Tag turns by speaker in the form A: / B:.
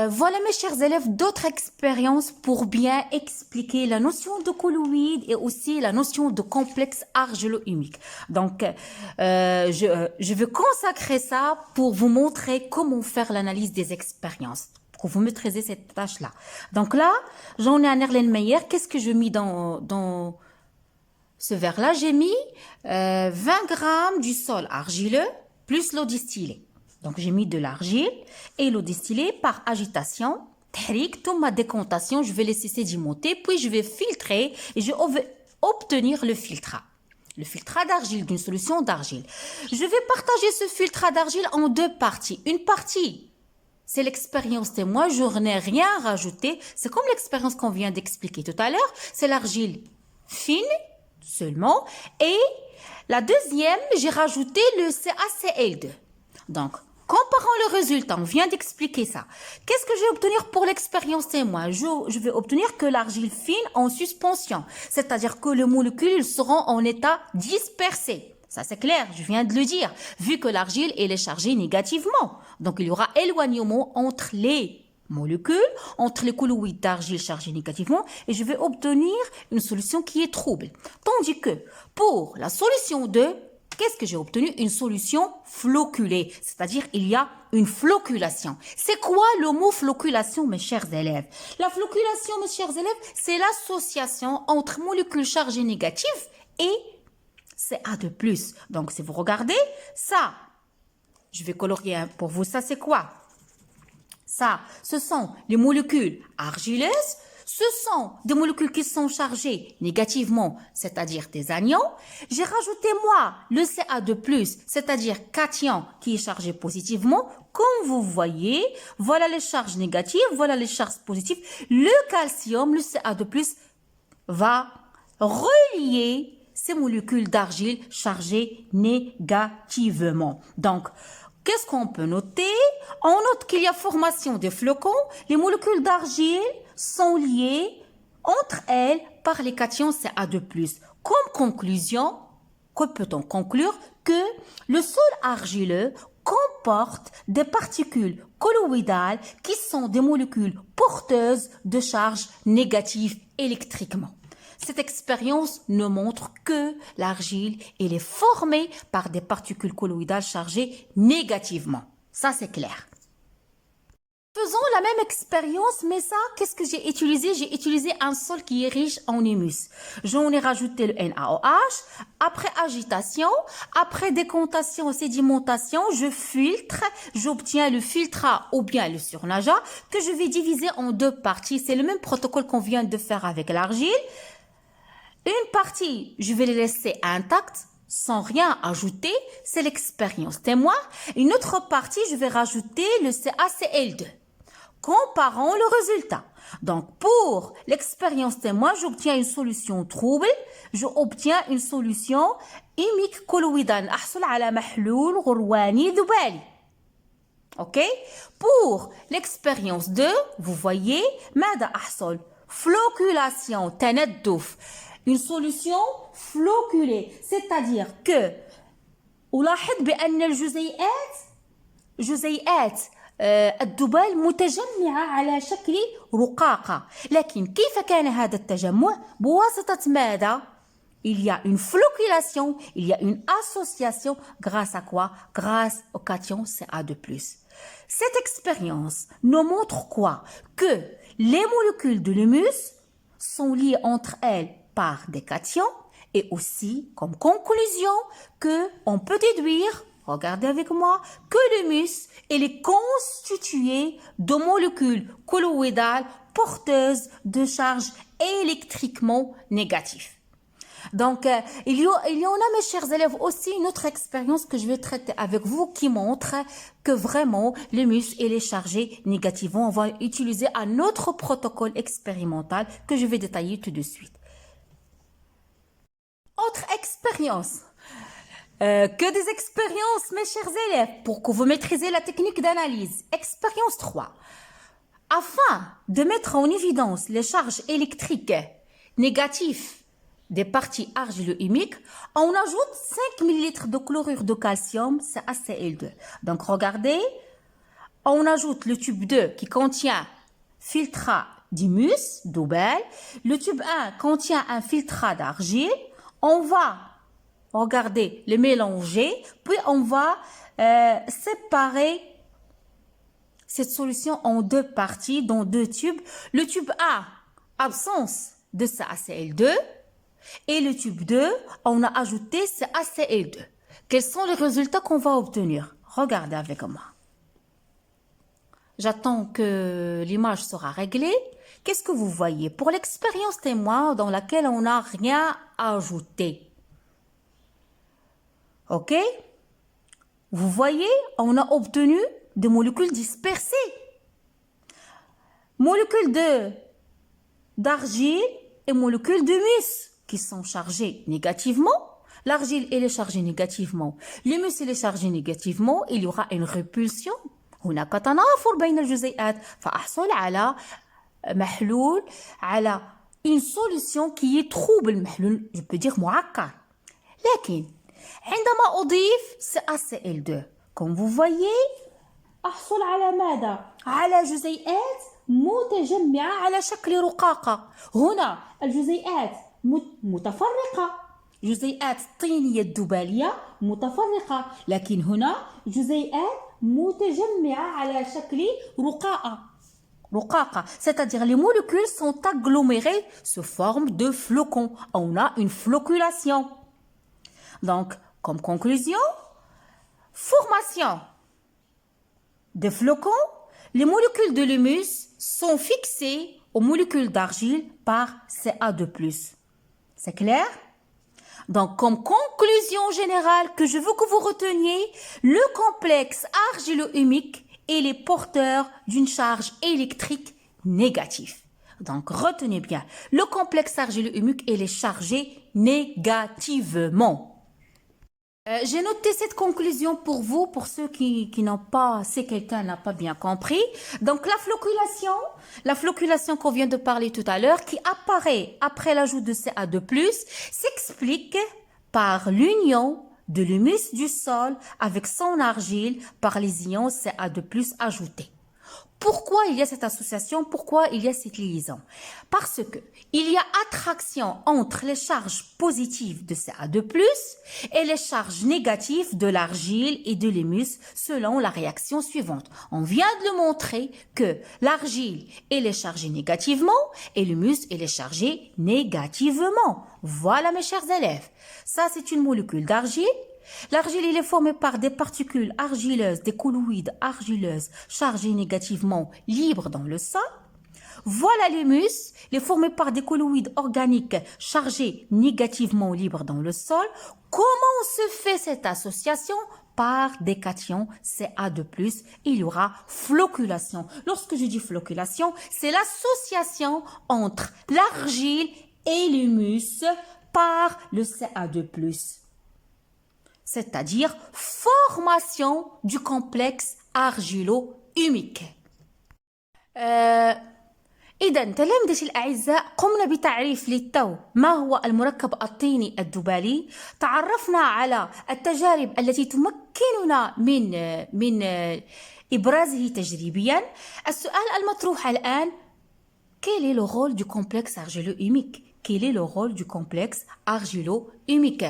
A: Voilà mes chers élèves, d'autres expériences pour bien expliquer la notion de colloïde et aussi la notion de complexe argilo-humique. Donc, je vais consacrer ça pour vous montrer comment faire l'analyse des expériences, pour que vous maîtrisez cette tâche-là. Donc là, j'en ai un Erlen Meyer. Qu'est-ce que je mets dans ce verre-là? J'ai mis 20 grammes du sol argileux plus l'eau distillée. Donc, j'ai mis de l'argile et l'eau distillée par agitation. Toute ma décantation, je vais laisser sédimenter, puis je vais filtrer et je vais obtenir le filtrat. Le filtrat d'argile, d'une solution d'argile. Je vais partager ce filtrat d'argile en deux parties. Une partie, c'est l'expérience témoin, je n'ai rien rajouté. C'est comme l'expérience qu'on vient d'expliquer tout à l'heure. C'est l'argile fine seulement. Et la deuxième, j'ai rajouté le CaCl2. Donc, comparons le résultat, on vient d'expliquer ça. Qu'est-ce que je vais obtenir pour l'expérience témoin? Je vais obtenir que l'argile fine en suspension, c'est-à-dire que les molécules seront en état dispersé. Ça c'est clair, je viens de le dire, vu que l'argile elle est chargée négativement. Donc il y aura éloignement entre les molécules, entre les colloïdes d'argile chargés négativement, et je vais obtenir une solution qui est trouble. Tandis que pour la solution 2, qu'est-ce que j'ai obtenu? Une solution flocculée, c'est-à-dire il y a une flocculation. C'est quoi le mot flocculation, mes chers élèves? La flocculation, mes chers élèves, c'est l'association entre molécules chargées négatives et Ca2+. Donc, si vous regardez, ça, je vais colorier pour vous, ça c'est quoi? Ça, ce sont les molécules argileuses. Ce sont des molécules qui sont chargées négativement, c'est-à-dire des anions. J'ai rajouté, moi, le Ca2+, c'est-à-dire cation qui est chargé positivement. Comme vous voyez, voilà les charges négatives, voilà les charges positives. Le calcium, le Ca2+, va relier ces molécules d'argile chargées négativement. Donc, qu'est-ce qu'on peut noter? On note qu'il y a formation des flocons. Les molécules d'argile sont liées entre elles par les cations Ca2+. Comme conclusion, que peut-on conclure? Que le sol argileux comporte des particules colloïdales qui sont des molécules porteuses de charges négatives électriquement. Cette expérience nous montre que l'argile elle est formée par des particules colloïdales chargées négativement. Ça, c'est clair. Faisons la même expérience, mais ça, qu'est-ce que j'ai utilisé? J'ai utilisé un sol qui est riche en humus. J'en ai rajouté le NaOH. Après agitation, après décantation, sédimentation, je filtre, j'obtiens le filtrat ou bien le surnageat que je vais diviser en deux parties. C'est le même protocole qu'on vient de faire avec l'argile. Une partie, je vais les laisser intactes, sans rien ajouter, c'est l'expérience témoin. Une autre partie, je vais rajouter le CaCl2. Comparons le résultat. Donc, pour l'expérience témoin, j'obtiens une solution trouble, j'obtiens une solution humique colloïdale. أحصل على محلول غرواني ذبالي. OK? Pour l'expérience 2, vous voyez, ماذا أحصل؟ Flocculation, تندف. Une solution flocculée, c'est-à-dire que ألاحظ بأن جزيئات الذبال متجمعة على شكل رقاقة. لكن كيف كان هذا التجمع؟ بواسطة ماذا؟ Il y a une flocculation, il y a une association grâce à quoi? Grâce au cation Ca2+. Cette expérience nous montre quoi? Que les molécules de l'humus sont liées entre elles par des cations et aussi comme conclusion que on peut déduire, regardez avec moi, que l'humus est constitué de molécules colloïdales porteuses de charges électriquement négatives. Donc, il y en a, mes chers élèves, aussi une autre expérience que je vais traiter avec vous qui montre que vraiment, l'humus est chargé négativement. On va utiliser un autre protocole expérimental que je vais détailler tout de suite. Autre expérience. Que des expériences, mes chers élèves, pour que vous maîtrisez la technique d'analyse. Expérience 3. Afin de mettre en évidence les charges électriques négatives des parties argilo-humiques, on ajoute 5 ml de chlorure de calcium, CaCl2. Donc, regardez, on ajoute le tube 2 qui contient filtrat d'humus, d'eau-belle. Le tube 1 contient un filtrat d'argile. On va, regardez, les mélanger, puis on va séparer cette solution en deux parties, dans deux tubes. Le tube A, absence de CaCl2, et le tube 2, on a ajouté CaCl2. Quels sont les résultats qu'on va obtenir? Regardez avec moi. J'attends que l'image sera réglée. Qu'est-ce que vous voyez? Pour l'expérience témoin dans laquelle on n'a rien ajouté. OK? Vous voyez, on a obtenu des molécules dispersées. Molécules d'argile et molécules d'humus qui sont chargées négativement. L'argile elle est chargée négativement. L'humus elle est chargé négativement. Il y aura une répulsion. هناك تنافر بين الجزيئات فأحصل على محلول على une solution qui est trouble المحلول je peux dire معقد. لكن عندما أضيف CaCl2 comme vous voyez أحصل على ماذا؟ على جزيئات متجمعة على شكل رقاقة. هنا الجزيئات متفرقة، جزيئات طينية الدبالية متفرقة، لكن هنا جزيئات متجمعة على شكل رقاقة. C'est-à-dire les molécules sont agglomérées sous forme de flocons. On a une floculation. Donc, comme conclusion, formation des flocons, les molécules de l'humus sont fixées aux molécules d'argile par Ca2+. C'est clair? Donc, comme conclusion générale que je veux que vous reteniez, le complexe argilo-humique est porteur d'une charge électrique négative. Donc, retenez bien, le complexe argilo-humique est chargé négativement. J'ai noté cette conclusion pour vous, pour ceux qui n'ont pas, si quelqu'un n'a pas bien compris. Donc, la floculation qu'on vient de parler tout à l'heure, qui apparaît après l'ajout de Ca2+, s'explique par l'union de l'humus du sol avec son argile par les ions Ca2+ ajoutés. Pourquoi il y a cette association? Pourquoi il y a cette liaison? Parce que il y a attraction entre les charges positives de Ca2+ et les charges négatives de l'argile et de l'humus selon la réaction suivante. On vient de le montrer que l'argile est chargée négativement et l'humus est chargé négativement. Voilà mes chers élèves. Ça c'est une molécule d'argile. L'argile il est formé par des particules argileuses, des colloïdes argileuses chargées négativement libres dans le sol. Voilà l'humus, il est formé par des colloïdes organiques chargés négativement libres dans le sol. Comment se fait cette association? Par des cations Ca2+, il y aura floculation. Lorsque je dis floculation, c'est l'association entre l'argile et l'humus par le Ca2+. C'est-à-dire formation du complexe argilo-humique. إذا تلامذتي الأعزاء قمنا بتعريف للتو ما هو المركب الطيني الدبالي. تعرفنا على التجارب التي تمكننا من إبرازه تجريبيا. السؤال المطروح الآن: quel est le rôle du complexe argilo-humique? Quel est le rôle du complexe argilo-humique?